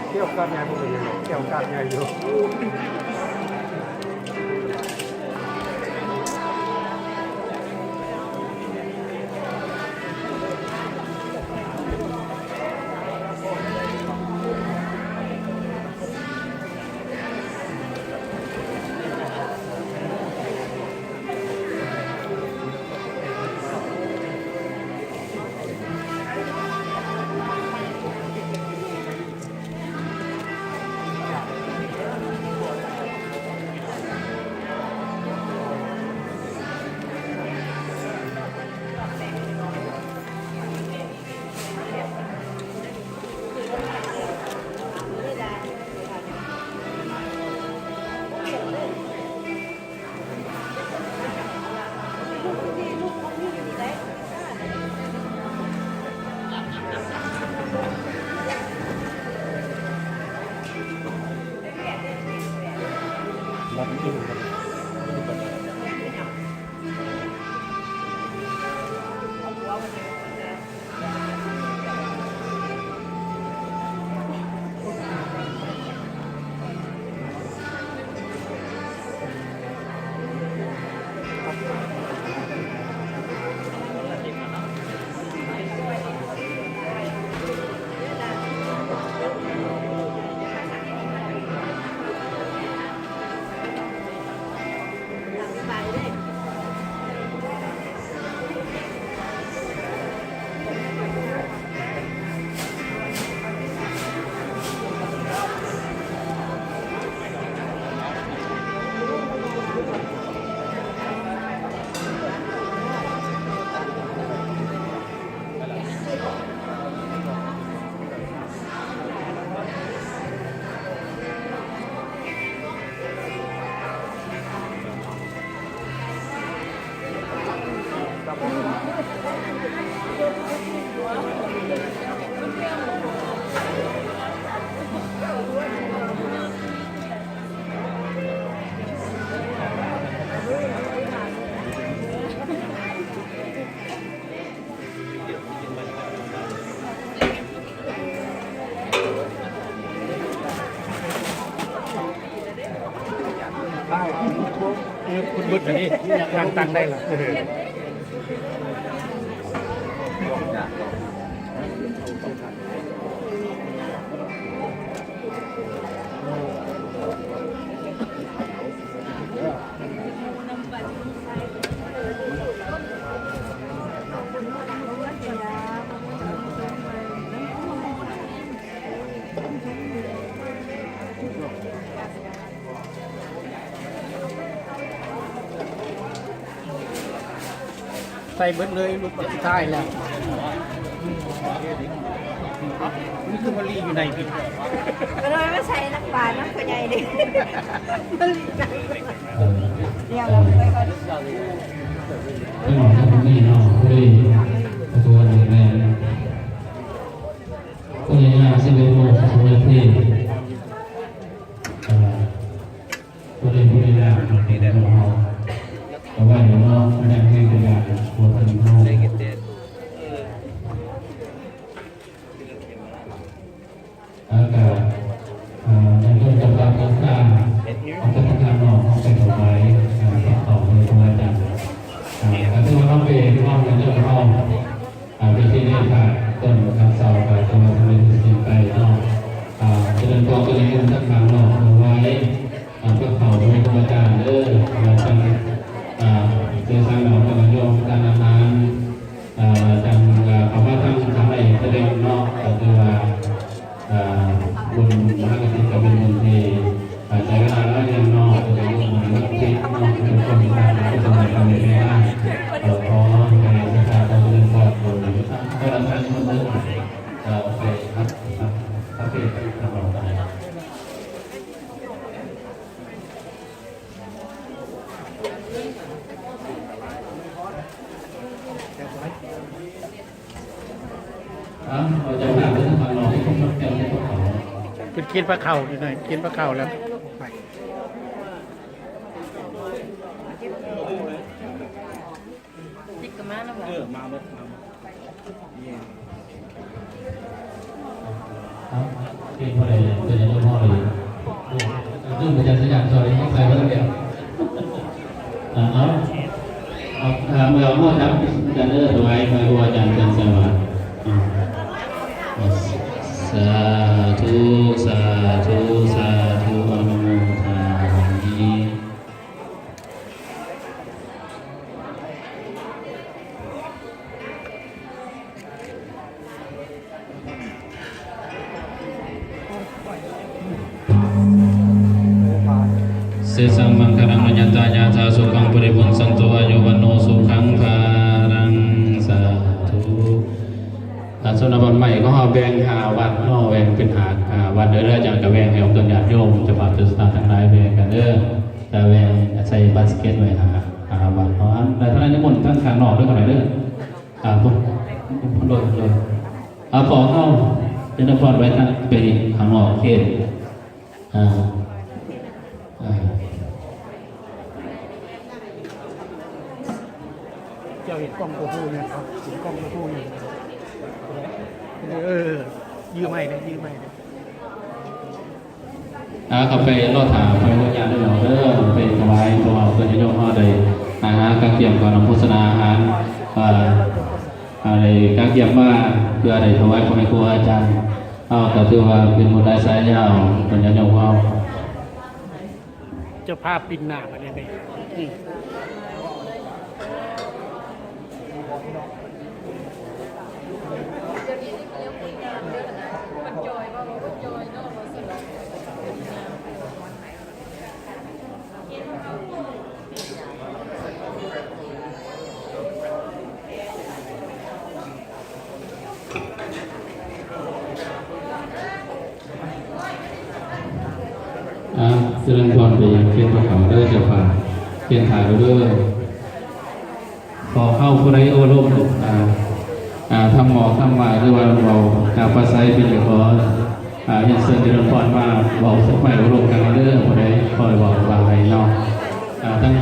เที่ยวการงานพวกนี้เที่ยวการงานอยู่คุณบุตรนี่ตั้งได้หรอ ส่เบิดเลยลูกสุดท้ายแล้วนี่คือมารีอยู่ในพี่ก็เลยไม่ใช่นักบาลนักขยายดิเดี๋ยวเราไปก่อนไม่หมอถ้าคุณนี่เนาะด้วยตัวหนึ่งแม่ก็ยังยากสิ่งใดโมสุขเที่ตัวเองผู้ได้แล้วที่ได้ของเราแต่ว่าเดี๋ยวเราไม่ได้ให้ตัวอย่างตัวตนเราอากาศในเรื่องของการต้องการของการทำนอกของเป็นต่อไปต่อไปตรงนั้นจังแต่ที่ว่าเราเป็นห้องในเรื่องห้องวิธีนี้ค่ะต้นคำสาวกับตัวทำเป็นสิ่งไปนอกจะเป็นตัวตัวนี้ทั้งทางนอกเอาไว้เพื่อเขาโดยธรรมชาติเด้อเราจะเดินทางเราจะโยมการอาหารจังคำว่าทั้งทางไหนจะได้นอกก็คือว่าบุญมหากฐินจะเป็นบุญที่ใช้เวลาแล้วยังนอกจะเป็นบุญมากที่นอกเป็นคนมีการที่จะมาทำในเวลาขอในประชาชนเรื่องครอบครัวก็เราท่านคนเดิมไปครับครับเป็นตลอดไปเราจะผ่านเรื่องทางเราที่ต้องรับแก้ในพวกเขาเป็นกินปลาเข่าอยู่หน่อยกินปลาเข่าแล้วติดกับมาแล้วเหรอมาที่พ่อเลยตัวนี้พ่อเลยเรื่องประจันสัญญาณซอยให้ใครก็ต้องเดียวเอาเมื่อพ่อทำจะเลิกไว้มาดูอาจารย์จันทร์สวัสดิ์สาธุสาธุสาธุอนุโมทนามิเสสังมังคารังมัญญตายาสาสุขังปริปุณสันโตอายุวันโนสุขังภารังสาธุส่วนวันใหม่ก็เอาแบ่งวัดก็แบ่งเป็นวัดเด้อจากกับแบ่งให้องค์ต้นญาติโยมจะฝากจุดสตาร์ทั้งหลายแบ่งกันเด้อแต่แบ่งใส่บาสเกตไว้วัดเพราะอันแต่ท่านนิมนต์ทั้งข้างนอกด้วยกันเด้อปุ๊บเลยพอเข้าจะนำพอดไว้ทั้งไปข้างนอกเขตเจ้าเห็นกล้องโกโก้เนี่ยครับเห็นกล้องโกโก้เนี่ยยื้อไม่เลยยื้อไม่เลยเขาไปรอดถามไปวิญญาณด้วยเด้อไปถวายตัวเอาตัวนี้โยมพ่อได้การเกี่ยมก่อนนำโฆษณาอาหารอะไรการเกี่ยมว่าเพื่ออะไรถวายพ่อแม่ครูอาจารย์แต่ถือว่าเป็นบุญได้สายยาวเป็นญาติโยมพ่อเจ้าภาพปินหน้ามาเนี่ยนี่เจริญพรไปยังเขียนพระเขาเด้อเจ้าค่ะเขียนถ่ายเด้อขอเข้าผู้ใดโอโลมทำหมอทำมาหรือว่าเราภาษาเป็นอย่างขอยังเสริมเจริญพรมาบอกสักไม่โอโลมกันเด้อผู้ใดคอยบอกว่าให้เนาะตั้ง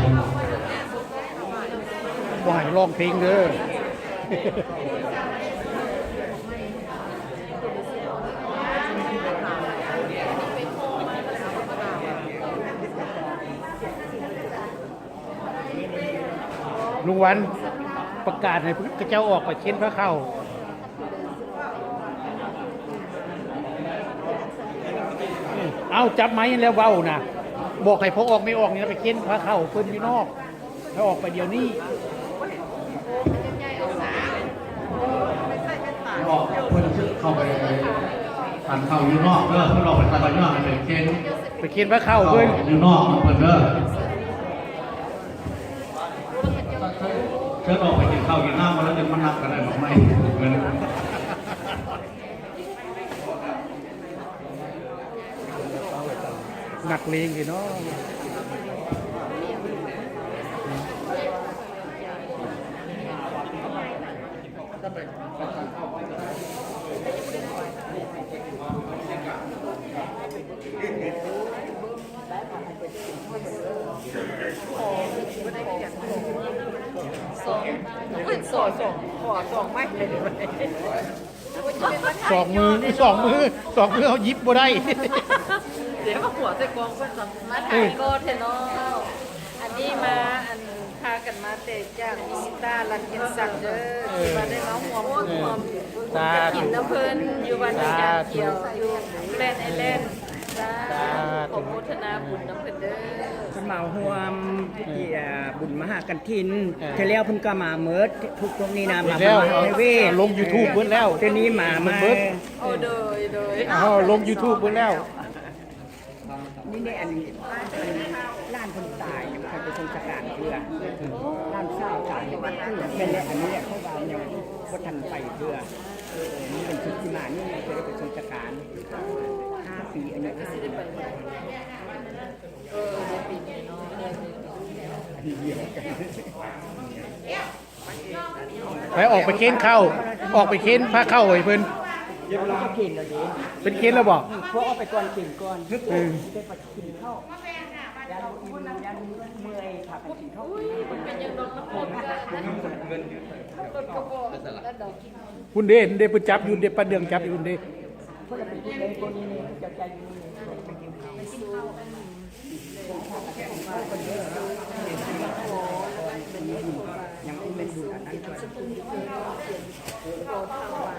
ว่าให้ร้องเพลงเด้อลุงวันประกาศให้พระเจ้าออกไปเค้นพระเข้าเอาจับไม้แล้วเว้านะบอกให้พอออกไม่ออกนี่ไปเค้นพระเข้าเพิ่นอยู่นอกถ้าออกไปเดี๋ยวนี้ออกเพิ่นเข้าไปผ่านเข้าอยู่นอกเด้อเพิ่นออกไปผ่านนอกไปเค้นพระเข้าเพิ่นอยู่นอกเพิ่นเด้อ ชิญออกไปกินข้าวกินน้ำมาแล้วจะมานับกันได้หรือไม่เหมือน หนักเลงสิเนาะสองมือเอายิบบ่ได้ เดี๋ยวมาหัวใส่กองเพื่อนมาถ่ายก็เทนออันนี้มาอันพากันมาเตะจากมิสตาลันกินสันเดอร์ที่มาได้มาหัวกินน้ำเพลินอยู่วันนี้ยาเขียวอยู่แลนไอแลนด์ขอโมทนาบุญน้ำเพลินเดอร์ สมาห่วมที่บุญมหากันทินเทแล้วเพิ่นก็มาเมิดทุกตรงนี้นะมา แล้ว เว ลง YouTube เบิ่แล้ว เดี๋ยวนี้มา เบิด โอ้โดย ลง YouTube เบิ่แล้ว นี่ได้อันล้านคนตายใครเป็นคนจัดการเพื่อล้านเศร้าตายเป็นแหละอันนี้เขาว่ายังบ่ทันไปเพื่อนี่เป็นชุดที่มานี่เคยเป็นคนจัดการ5 ปีอันนี้ก็สิได้ไป ในปีนี้เนาะ ไปออกไปเค้นเข้าออกไปเค้นพาเข้าไอ้เพิ่น เดี๋ยวเราก็กินแล้วดิ เป็นเค้นแล้วบ่ พวกเอาไปก่อนกินก่อนได้ไปกินข้าวยันเมื่อยพากันกินข้าว เป็นยังดอกน้ำผมรถกระบอกและดอก คุณเด้เพิ่นจับอยู่เด้ปลาเดืองจับอยู่เด้ พวกเราเป็นเด็กคนนี้จะใจอยู่ไปกินข้าวยังเป็นบุญอันนั้นด้วย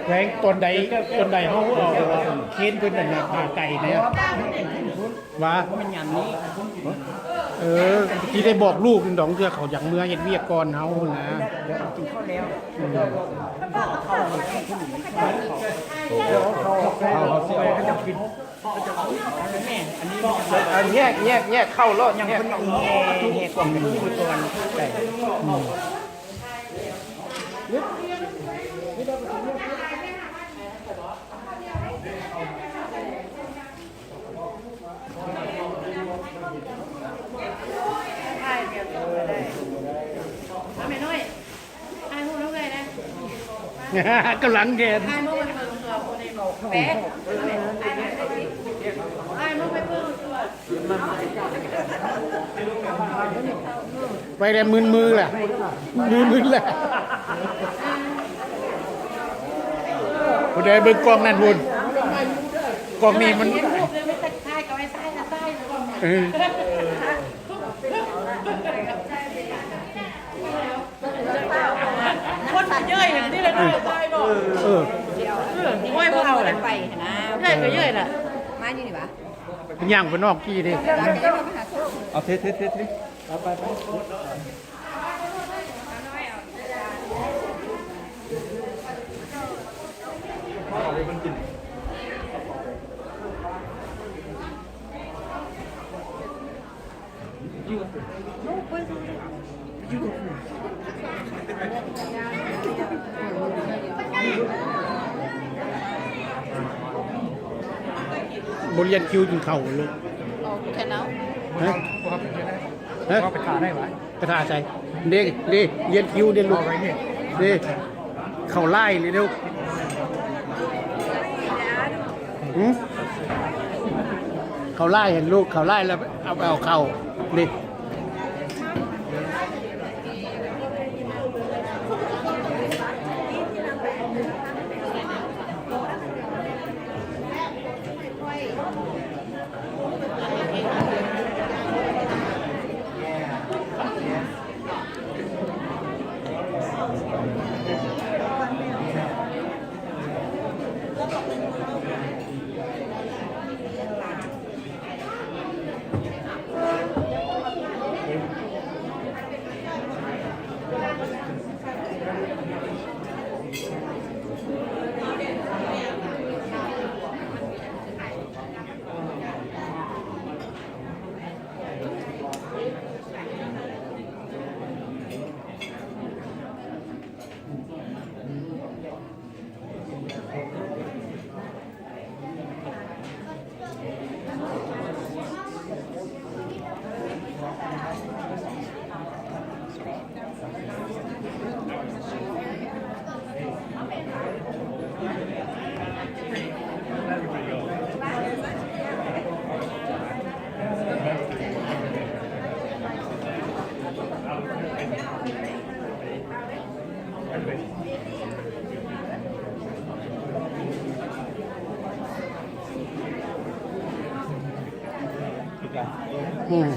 แหวงตอนใดเฮาเอาเค้นเพิ่นนั่นน่ะผ่าไก่เนี่ยว่า มันยำนี้ ที่ได้บอกลูกดองเทื่อเขาอยากเมื่อเฮ็ดเวียกก่อนเฮานะ เดี๋ยวกินข้าวแล้วเขาจะกินแม่อันนี้ แยกเข้ารอด ยังคนแห่กล่องกันอยู่ก่อนไก่ ใช่เดี๋ยวต้องไปได้ทำไมน้อยไอ้พวกน้องเลยนะ กำลังแกน ไอ้พวกมันเปิดตัวคนในบอกแป๊ะไอ้พวกไปเปิดตัว ไปแล้วมือแหละมือแหละผู้ใดเบิ่งกล้องนั่นพุ่นกล้องนี้มัน เห็นรูปเลยไม่ใช่กับไอ้ใต้นะใต้ คนเยอะอย่างนี้เลยด้วยใต้เนาะโอ้ยพวกเราเลยไปนะเยอะก็เยอะน่ะมาอยู่นี่ปะ ย่างไปนอกกี้ดิ เอาเทไป บริเวณคิวกินเข่าเลย แค่นั้น ฮะไปถ่าได้ไหมไปถ่าใจเด็กเรียนคิวเรียนลูกเด็กเข่าไล่เลยเร็วเขาไล่เห็นลูกเขาไล่แล้วเอาเข่าดิ อืม